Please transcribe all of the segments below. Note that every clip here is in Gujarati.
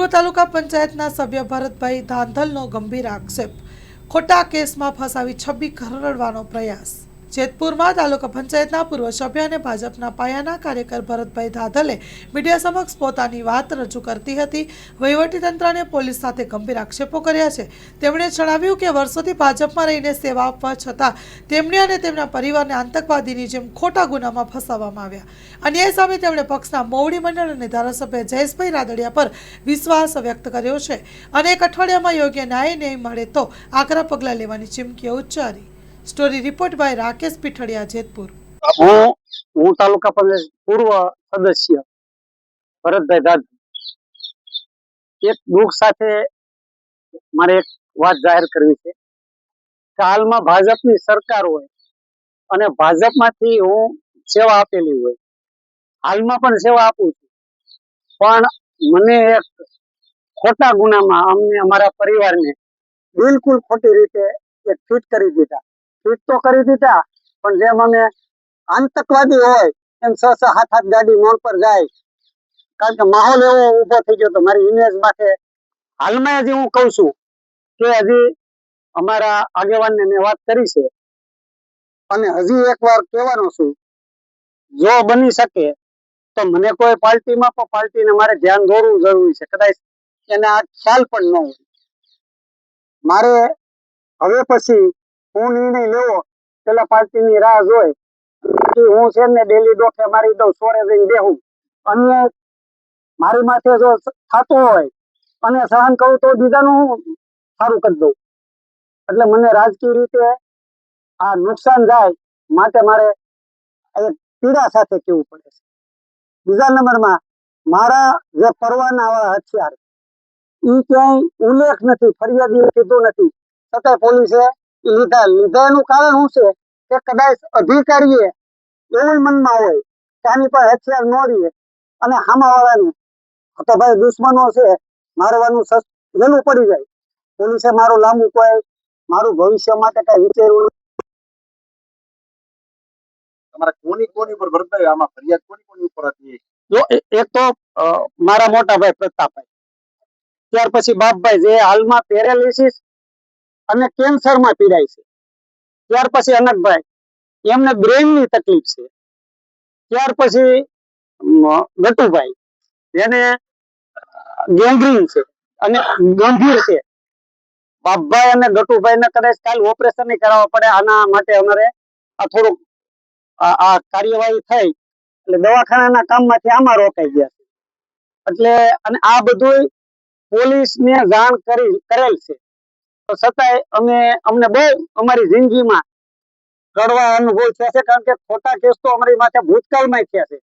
પૂર્વ તાલુકા પંચાયતના સભ્ય ભરતભાઈ ધાંધલનો ગંભીર આક્ષેપ, ખોટા કેસમાં ફસાવી છબી ખરડવાનો પ્રયાસ। જેતપુરમાં તાલુકા પંચાયતના પૂર્વ સભ્ય અને ભાજપના પાયાના કાર્યકર ભરતભાઈ ધાંધલે મીડિયા સમક્ષ પોતાની વાત રજૂ કરતી હતી। વહીવટીતંત્ર અને પોલીસ સાથે ગંભીર આક્ષેપો કર્યા છે। તેમણે જણાવ્યું કે વર્ષોથી ભાજપમાં રહીને સેવા આપવા છતાં તેમને અને તેમના પરિવારને આતંકવાદીની જેમ ખોટા ગુનામાં ફસાવવામાં આવ્યા। અન્યાય સામે તેમણે પક્ષના મોવડી મંડળ અને ધારાસભ્ય જયેશભાઈ રાદડિયા પર વિશ્વાસ વ્યક્ત કર્યો છે અને એક અઠવાડિયામાં યોગ્ય ન્યાય મળે તો આકરા પગલાં લેવાની ચીમકીઓ ઉચ્ચારી। Story report by Rakesh Pithadiya, Jetpur. હું તાલુકા પંચાયત પૂર્વ સદસ્ય ભરતભાઈ ધાંધલ। એક દુઃખ સાથે મારે એક વાત જાહેર કરવી છે કે હાલમાં ભાજપની સરકાર હોય અને ભાજપમાંથી હું સેવા આપેલી હોય, હાલમાં પણ સેવા આપું છું, પણ મને એક ખોટા ગુનામાં અમને અમારા પરિવારને બિલકુલ ખોટી રીતે એક ફિટ કરી દીધા। ફિટ તો કરી દીધા, પણ જેમ અમે આતંકવાદી હોય એમ 6-7 ગાડી મોડ પર જાય, કારણ કે માહોલ એવો ઉભો થઈ ગયો તો મારી ઇમેજ માટે। હાલમાં હજી હું કહું છું કે હજી અમારા આગેવાનને મેં વાત કરી છે અને હજી એકવાર કહેવાનો છું, જો બની શકે તો મને કોઈ પાર્ટીને મારે ધ્યાન દોરવું જરૂરી છે, કદાચ એને આ ખ્યાલ પણ ન હોય। મારે હવે પછી હું નિર્ણય લેવો પેલા પાર્ટીની રાહ જોઈ, હું છે ને ડેલી ડોકે મારી દઉં, સોરે જઈને બેહું, અને મારી માથે જો થતું હોય અને સહન કરું તો બીજાનું સારું કરી દઉં। એટલે મને રાજકીય રીતે આ નુકસાન જાય માટે મારે પીડા સાથે કેવું પડે છે। બીજા નંબરમાં મારા જે પરવાના વાળા હથિયાર એ ક્યાંય ઉલ્લેખ નથી, ફરિયાદીએ કીધું નથી, છતાંય પોલીસે લીધા એનું કારણ શું છે કે કદાચ અધિકારીએ એવું મનમાં હોય કે આની પર હથિયાર ન રહીએ અને સામાવાળાને તો ભાઈ દુશ્મનો છે મારવાનું વહેલું પડી જાય। પોલીસે મારું લાંબુ કોઈ મારું ભવિષ્ય માટે કઈ વિચાર્યું નથી। એક તો મારા મોટા ભાઈ પ્રતાપભાઈ, ત્યાર પછી બાપભાઈ જે હાલમાં પેરાલિસિસ અને કેન્સરમાં પીડાય છે, ત્યાર પછી અનકભાઈ એમને બ્રેનની તકલીફ છે, ત્યાર પછી ગટુભાઈ જેને ગેંગ્રીન છે અને ગંભીર છે। બાપભાઈ અને ગટુભાઈ ને કદાચ કાલ ઓપરેશન નહીં કરાવવા પડે, આના માટે અમારે આ થોડુંક આ કાર્યવાહી થઈ એટલે દવાખાનાના કામમાંથી આમાં રોકાઈ ગયા છે। એટલે અને આ બધું પોલીસને જાણ કરેલ છે, તો છતાંય અમને બહુ અમારી જિંદગીમાં કડવા અનુભવ થયા છે, કારણ કે ખોટા કેસ તો અમારી માથે ભૂતકાળમાં થયા છે।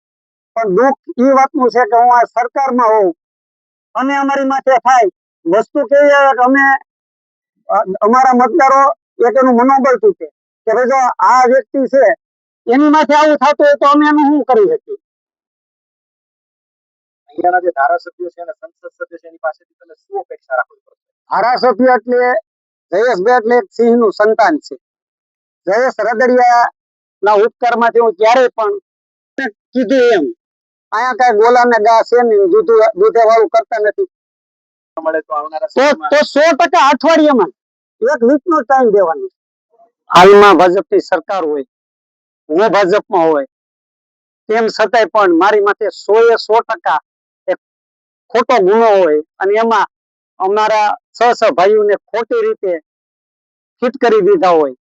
પણ દુઃખ એ વાતનું છે કે હું આ સરકારમાં હોઉં અને અમારી માથે થાય વસ્તુ કેવી આવે કે અમે અમારા મતદારો એક એનું મનોબળ તૂટે કે ભાઈ જો આ વ્યક્તિ છે એની માથે આવું થતું હોય તો અમે એનું શું કરી શકીએ। અહીંયાના જે ધારાસભ્યો છે અને સંસદ સભ્ય છે એની પાસેથી તમે શું અપેક્ષા રાખો છો? ધારાસભ્ય એટલે જયેશભાઈ એટલે એક સિંહનું સંતાન છે। જયેશ રાદડિયા ના ઉપકારમાંથી હું ક્યારેય પણ કીધું એમ અહીંયા કઈ ગોલા ને ગા છે ને દૂધે વાળું કરતા નથી, તો 100% અઠવાડિયામાં એક વીકનો ટાઈમ દેવાનો। હાલમાં ભાજપની સરકાર હોય, હું ભાજપમાં હોય, તેમ છતાંય પણ મારી માથે 100% એક ખોટો ગુનો હોય અને એમાં અમારા 6 ભાઈઓને ખોટી રીતે ફિટ કરી દીધા હોય